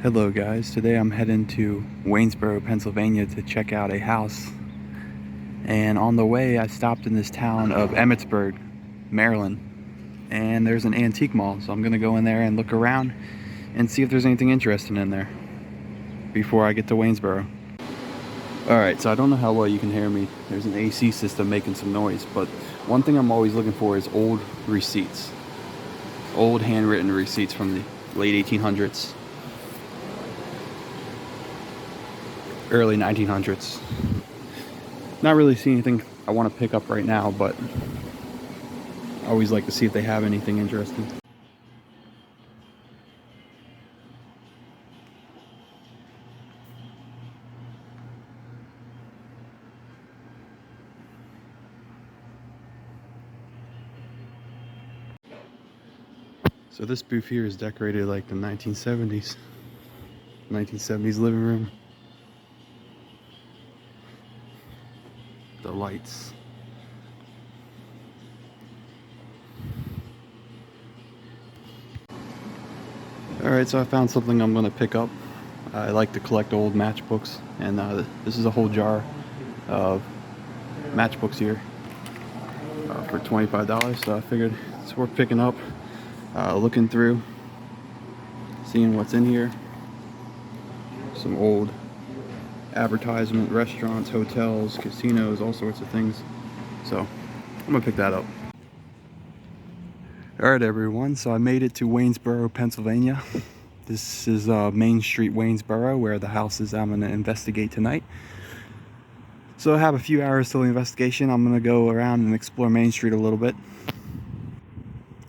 Hello guys, today I'm heading to Waynesboro, Pennsylvania to check out a house. And on the way I stopped in this town of Emmitsburg, Maryland. And there's an antique mall, so I'm gonna go in there and look around and see if there's anything interesting in there before I get to Waynesboro. Alright, so I don't know how well you can hear me. There's an AC system making some noise, but one thing I'm always looking for is old receipts. Old handwritten receipts from the late 1800s. Early 1900s. Not really seeing anything I want to pick up right now, but I always like to see if they have anything interesting. So this booth here is decorated like the 1970s. 1970s living room. The lights. Alright, so I found something I'm going to pick up. I like to collect old matchbooks, and this is a whole jar of matchbooks here for $25, so I figured it's worth picking up, looking through, seeing what's in here. Some old advertisement, restaurants, hotels, casinos, all sorts of things. So I'm gonna pick that up. Alright everyone, so I made it to Waynesboro, Pennsylvania. This is Main Street, Waynesboro, where the house is I'm gonna investigate tonight. So I have a few hours till the investigation. I'm gonna go around and explore Main Street a little bit.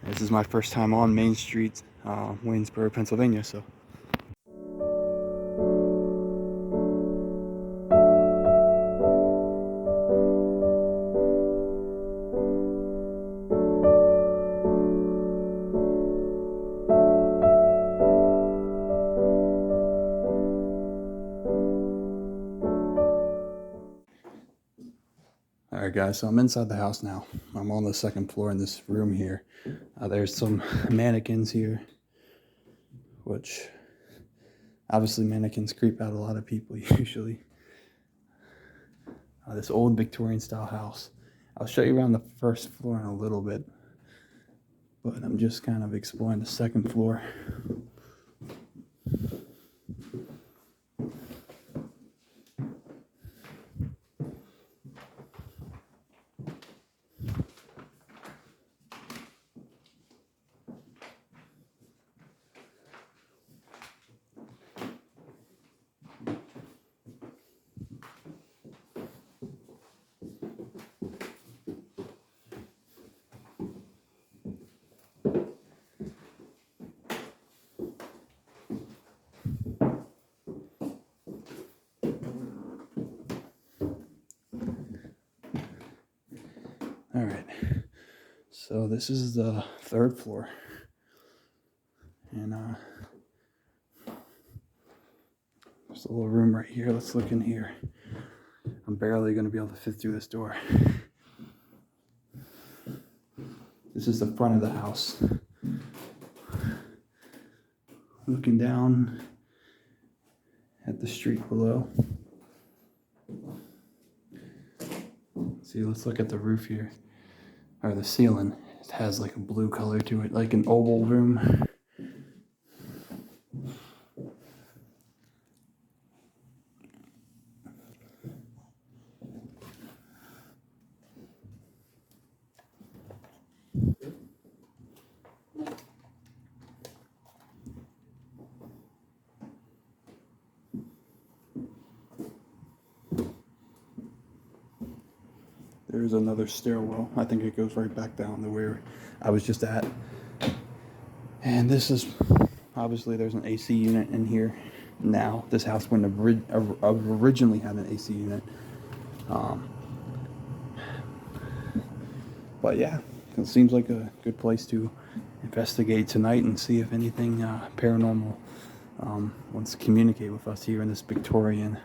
This is my first time on Main Street, Waynesboro, Pennsylvania, so. Alright guys, so I'm inside the house now. I'm on the second floor in this room here. There's some mannequins here, which obviously mannequins creep out a lot of people usually. This old Victorian style house. I'll show you around the first floor in a little bit, but I'm just kind of exploring the second floor. All right, so this is the third floor, and there's a little room right here. Let's look in here. I'm barely gonna be able to fit through this door. This is the front of the house. Looking down at the street below. See, let's look at the roof here. Or the ceiling. It has like a blue color to it, like an oval room. There's another stairwell. I think it goes right back down to where I was just at. And this is, obviously there's an AC unit in here now. This house wouldn't have originally had an AC unit. But yeah, it seems like a good place to investigate tonight and see if anything paranormal wants to communicate with us here in this Victorian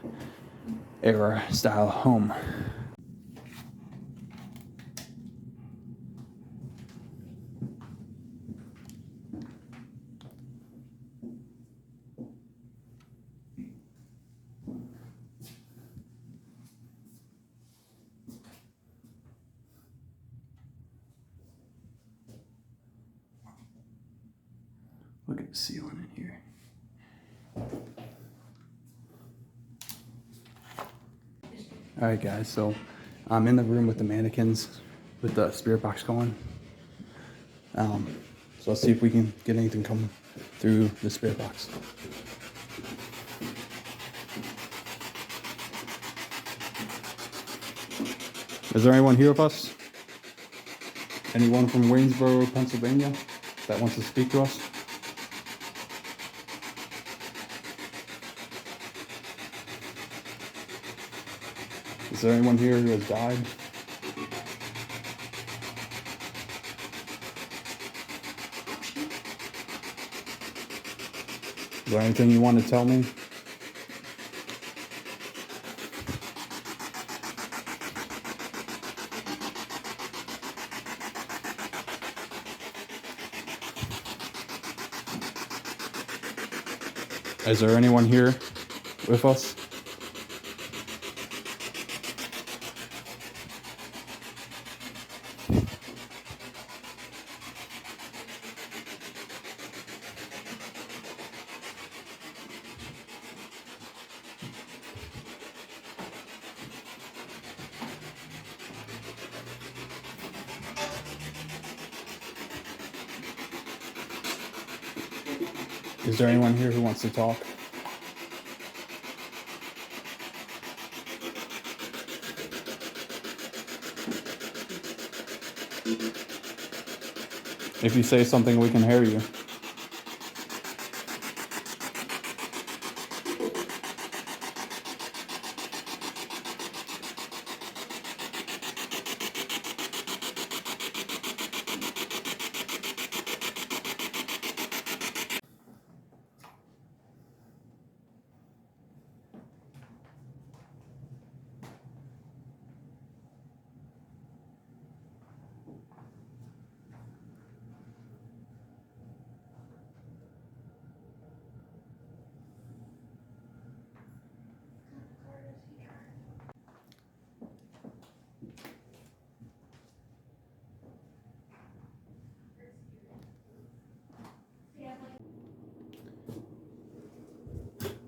era style home. look at the ceiling in here. Alright guys, so I'm in the room with the mannequins with the spirit box going. So let's see if we can get anything coming through the spirit box. Is there anyone here with us? Anyone from Waynesboro, Pennsylvania that wants to speak to us? Is there anyone here who has died? Is there anything you want to tell me? Is there anyone here with us? Is there anyone here who wants to talk? If you say something, we can hear you.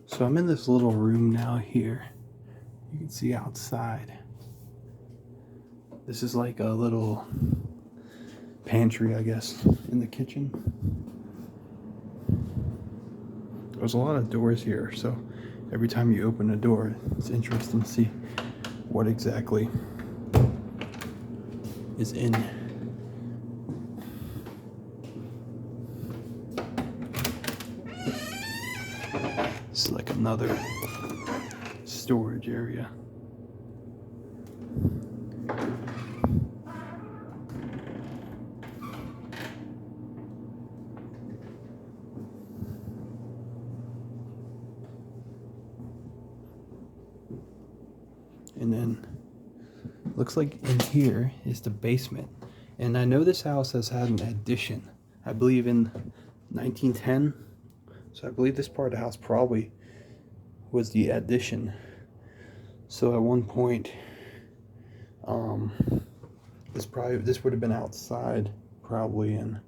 So I'm in this little room now here. You can see outside. This is like a little pantry, I guess, in the kitchen. There's a lot of doors here, so every time you open a door, it's interesting to see what exactly is in. It's like another storage area. And then looks like in here is the basement. And I know this house has had an addition, I believe in 1910. So I believe this part of the house probably was the addition. So at one point, this would have been outside probably, and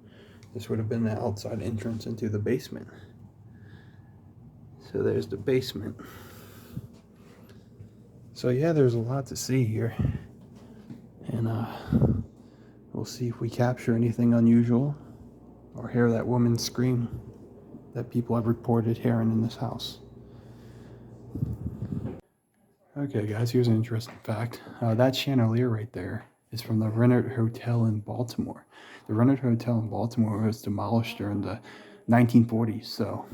this would have been the outside entrance into the basement. So there's the basement. So yeah, there's a lot to see here, and we'll see if we capture anything unusual or hear that woman scream that people have reported hearing in this house. Okay guys, here's an interesting fact. That chandelier right there is from the Renard Hotel in Baltimore. The Renard Hotel in Baltimore was demolished during the 1940s, so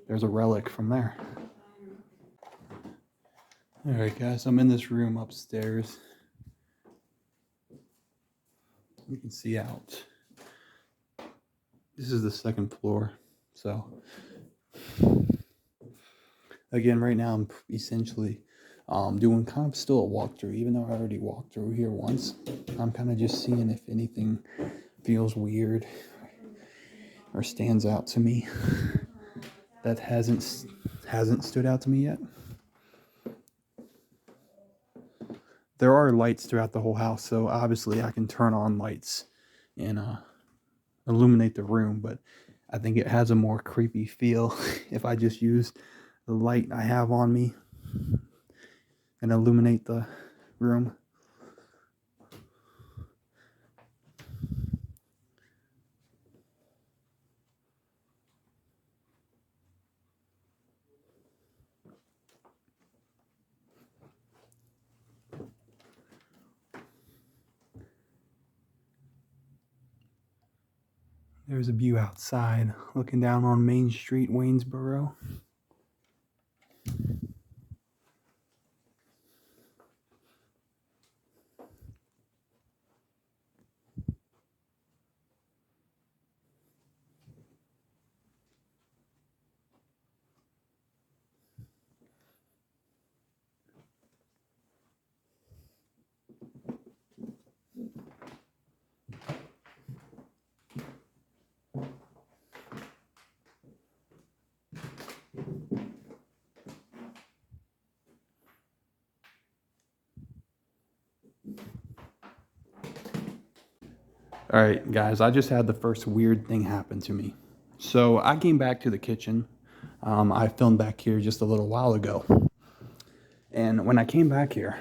there's a relic from there. Alright guys, I'm in this room upstairs. You can see out. This is the second floor. So again, right now I'm essentially doing kind of still a walkthrough, even though I already walked through here once. I'm kind of just seeing if anything feels weird or stands out to me that hasn't stood out to me yet. There are lights throughout the whole house, so obviously I can turn on lights and illuminate the room, but I think it has a more creepy feel if I just use the light I have on me and illuminate the room. There's a view outside looking down on Main Street, Waynesboro. All right, guys, I just had the first weird thing happen to me. So I came back to the kitchen. I filmed back here just a little while ago. And when I came back here,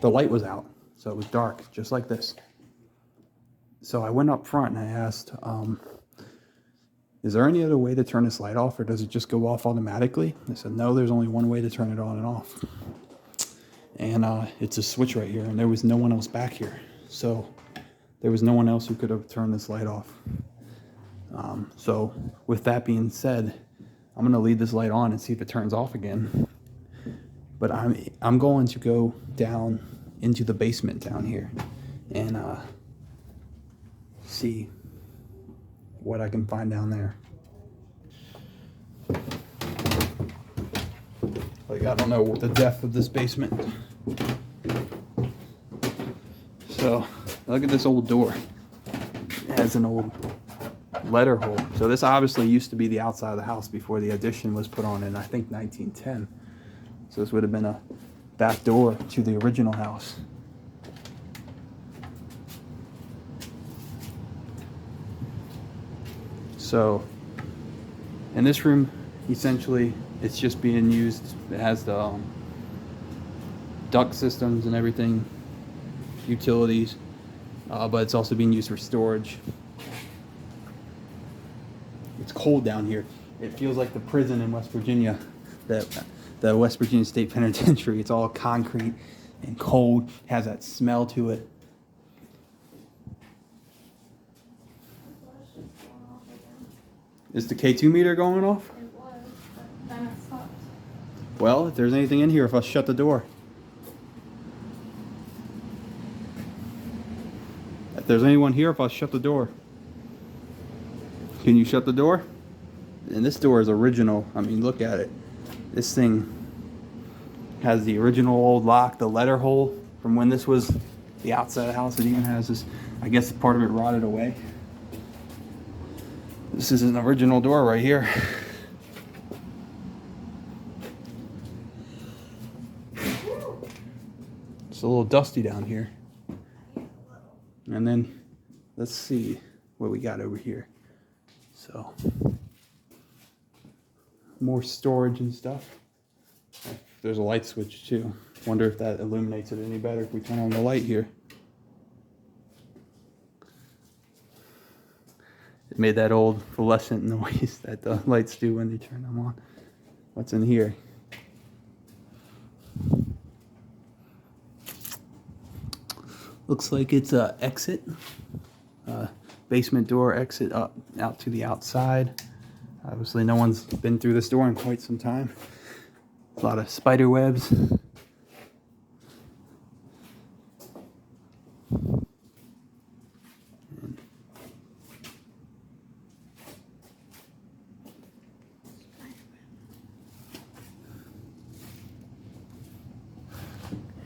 the light was out. So it was dark, just like this. So I went up front and I asked, is there any other way to turn this light off, or does it just go off automatically? They said, no, there's only one way to turn it on and off. And it's a switch right here, and there was no one else back here. So there was no one else who could have turned this light off. So with that being said, I'm gonna leave this light on and see if it turns off again. But I'm going to go down into the basement down here and see what I can find down there. Like, I don't know what the depth of this basement. So look at this old door. It has an old letter hole. So this obviously used to be the outside of the house before the addition was put on in, I think, 1910. So this would have been a back door to the original house. So in this room, essentially, it's just being used. It has the duct systems and everything, utilities, but it's also being used for storage. It's cold down here. It feels like the prison in West Virginia, the West Virginia State Penitentiary. It's all concrete and cold. It has that smell to it. Is the K2 meter going off? It was, but then it stopped. Well, if there's anything in here, if I shut the door. If there's anyone here, if I shut the door. Can you shut the door? And this door is original. I mean, look at it. This thing has the original old lock, the letter hole from when this was the outside of the house. It even has this, I guess part of it rotted away. This is an original door right here. It's a little dusty down here. And then let's see what we got over here. So more storage and stuff. There's a light switch too. Wonder if that illuminates it any better if we turn on the light here. It made that old fluorescent noise that the lights do when they turn them on. What's in here? Looks like it's a exit, basement door exit up out to the outside. Obviously no one's been through this door in quite some time. A lot of spider webs.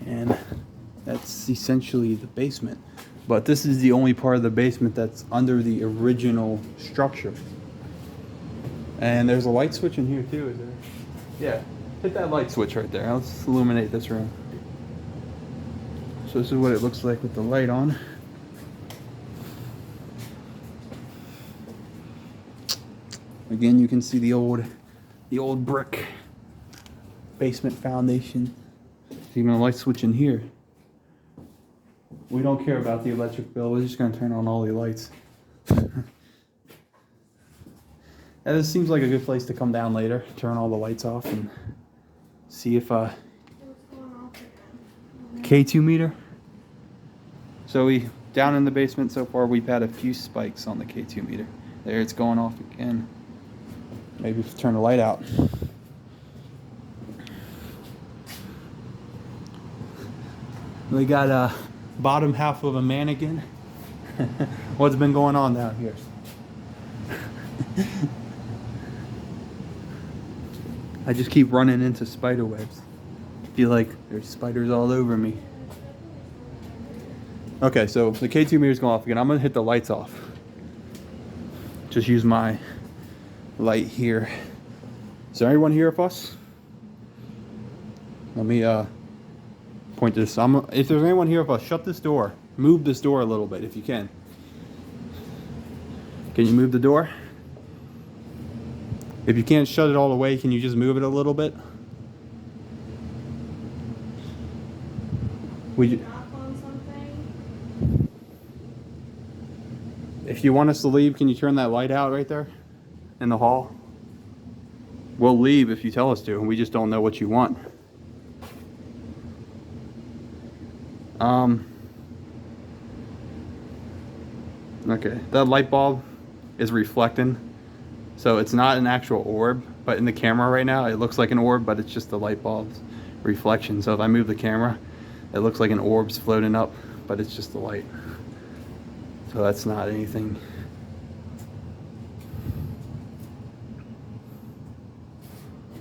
And that's essentially the basement. But this is the only part of the basement that's under the original structure. And there's a light switch in here too, is there? Yeah, hit that light switch right there. Let's illuminate this room. So this is what it looks like with the light on. Again, you can see the old brick basement foundation. There's even a light switch in here. We don't care about the electric bill. We're just going to turn on all the lights. And this seems like a good place to come down later, turn all the lights off, and see if K2 meter. So down in the basement so far, we've had a few spikes on the K2 meter. There, it's going off again. Maybe turn the light out. We got a bottom half of a mannequin. What's been going on down here? I just keep running into spider webs. Feel like there's spiders all over me. Okay, so the K2 meter's going off again. I'm gonna hit the lights off. Just use my light here. Is there anyone here with us? Let me point this. If there's anyone here with us, shut this door. Move this door a little bit if you can. Can you move the door? If you can't shut it all the way, can you just move it a little bit? If you want us to leave, can you turn that light out right there in the hall? We'll leave if you tell us to, and we just don't know what you want. Okay, that light bulb is reflecting. So it's not an actual orb, but in the camera right now, it looks like an orb, but it's just the light bulb's reflection. So if I move the camera, it looks like an orb's floating up, but it's just the light. So that's not anything.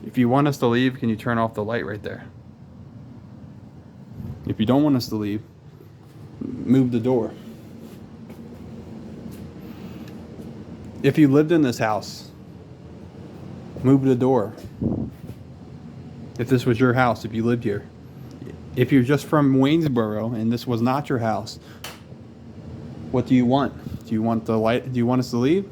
If you want us to leave, can you turn off the light right there? If you don't want us to leave, move the door. If you lived in this house, move the door. If this was your house, if you lived here. If you're just from Waynesboro and this was not your house, what do you want? Do you want the light? Do you want us to leave?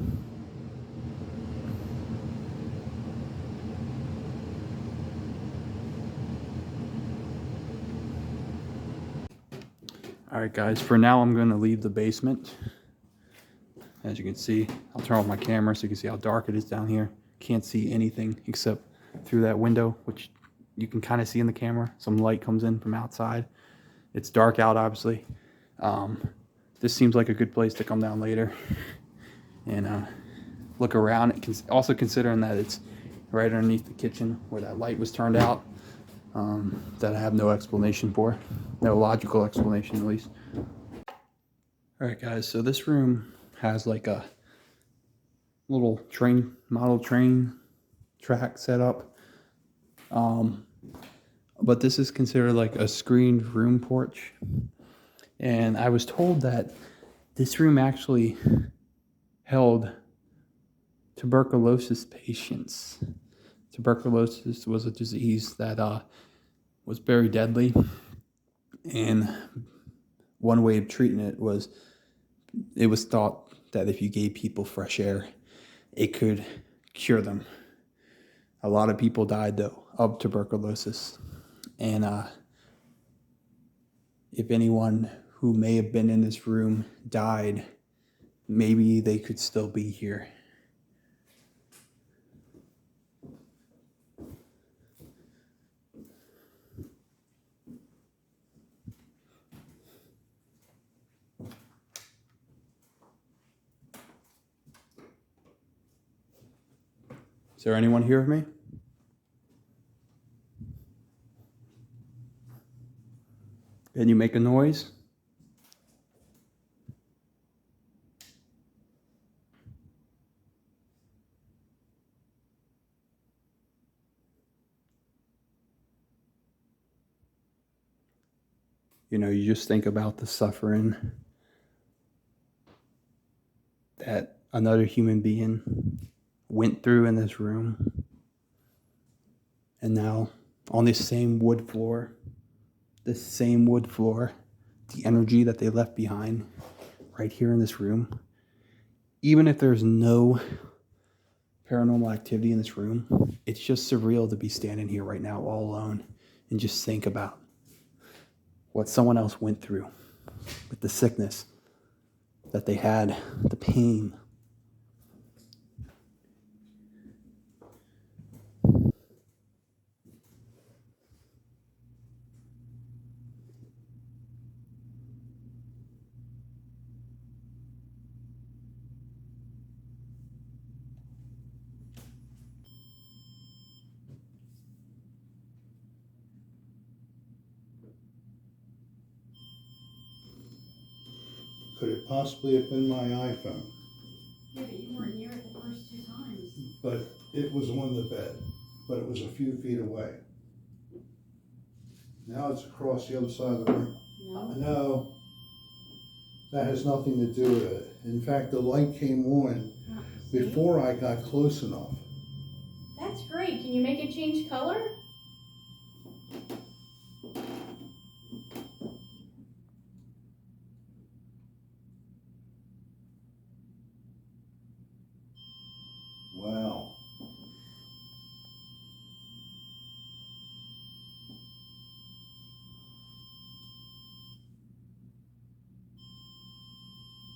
All right, guys, for now, I'm going to leave the basement. As you can see, I'll turn off my camera so you can see how dark it is down here. Can't see anything except through that window, which you can kind of see in the camera. Some light comes in from outside. It's dark out, obviously. This seems like a good place to come down later and look around. Also considering that it's right underneath the kitchen where that light was turned out, that I have no explanation for. No logical explanation, at least. All right, guys, so this room has like a little model train track set up. But this is considered like a screened room porch. And I was told that this room actually held tuberculosis patients. Tuberculosis was a disease that was very deadly. And one way of treating it was thought that if you gave people fresh air, it could cure them. A lot of people died, though, of tuberculosis. And if anyone who may have been in this room died, maybe they could still be here. Is there anyone here with me? Can you make a noise? You know, you just think about the suffering that another human being went through in this room. And now on this same wood floor, the energy that they left behind right here in this room, even if there's no paranormal activity in this room. It's just surreal to be standing here right now all alone and just think about what someone else went through with the sickness that they had, the pain. Could it possibly have been my iPhone? Yeah, but you weren't near it the first 2 times. But it was on the bed, but it was a few feet away. Now it's across the other side of the room. No. No, that has nothing to do with it. In fact, the light came on See? before I got close enough. That's great. Can you make it change color? Wow.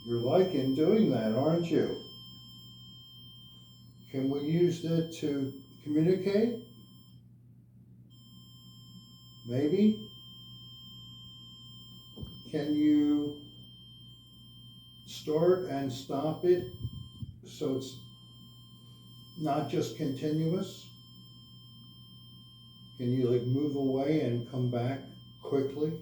You're liking doing that, aren't you? Can we use that to communicate? Maybe? Can you start and stop it so it's not just continuous? Can you like move away and come back quickly?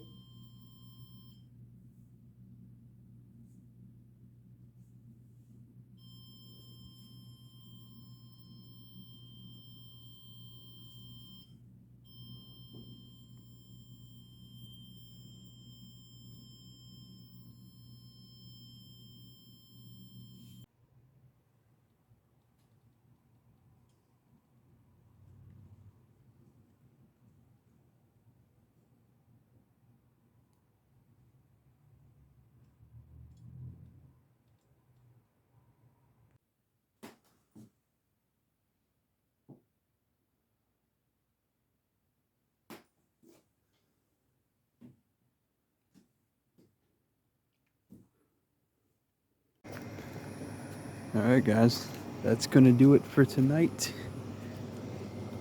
All right, guys, that's going to do it for tonight.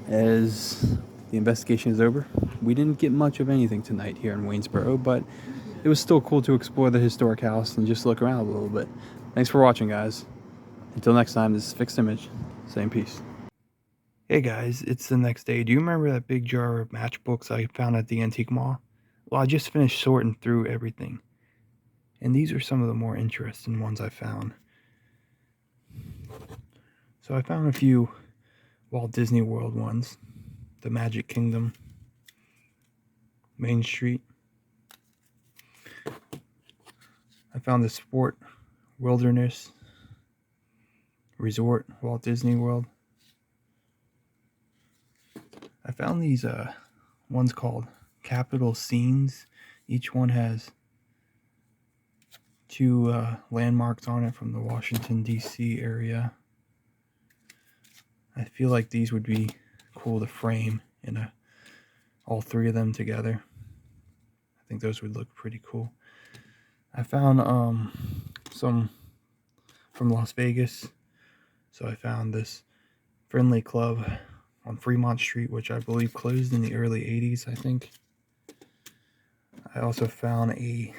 As the investigation is over, we didn't get much of anything tonight here in Waynesboro, but it was still cool to explore the historic house and just look around a little bit. Thanks for watching, guys. Until next time, this is Fixed Image. Same peace. Hey guys, it's the next day. Do you remember that big jar of Matchbooks I found at the antique mall? Well, I just finished sorting through everything, and these are some of the more interesting ones I found. So I found a few Walt Disney World ones. The Magic Kingdom, Main Street. I found the Sport Wilderness Resort, Walt Disney World. I found these ones called Capital Scenes. Each one has 2 landmarks on it from the Washington, D.C. area. I feel like these would be cool to frame in all 3 of them together. I think those would look pretty cool. I found some from Las Vegas. So I found this Friendly Club on Fremont Street, which I believe closed in the early 80s, I think. I also found a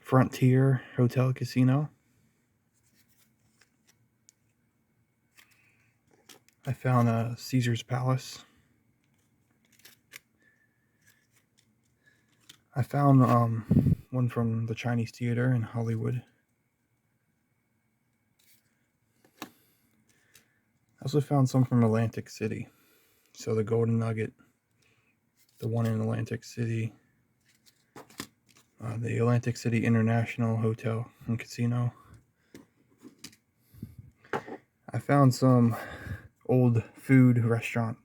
Frontier Hotel Casino. I found a Caesar's Palace. I found one from the Chinese Theater in Hollywood. I also found some from Atlantic City. So the Golden Nugget, the one in Atlantic City, the Atlantic City International Hotel and Casino. I found some old food restaurant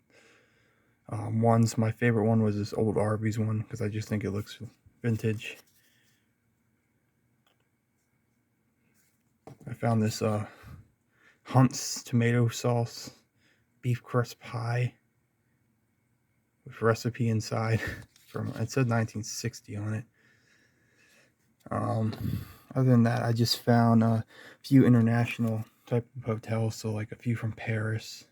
ones. My favorite one was this old Arby's one because I just think it looks vintage. I found this Hunt's tomato sauce, beef crust pie with recipe inside. From, it said 1960 on it. Other than that, I just found a few international type of hotels, so like a few from Paris,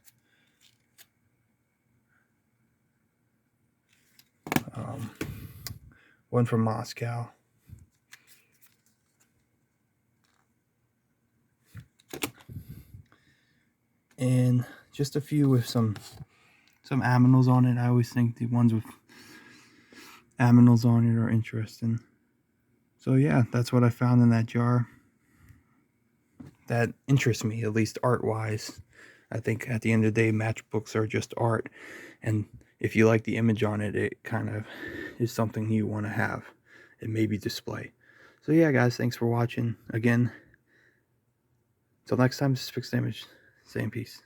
one from Moscow, and just a few with some aminals on it. I always think the ones with aminals on it are interesting. So yeah, that's what I found in that jar. That interests me, at least art-wise. I think at the end of the day, matchbooks are just art, and if you like the image on it, it kind of is something you want to have and maybe display. So yeah, guys, thanks for watching. Again, till next time, this is Fixed Image. Same peace.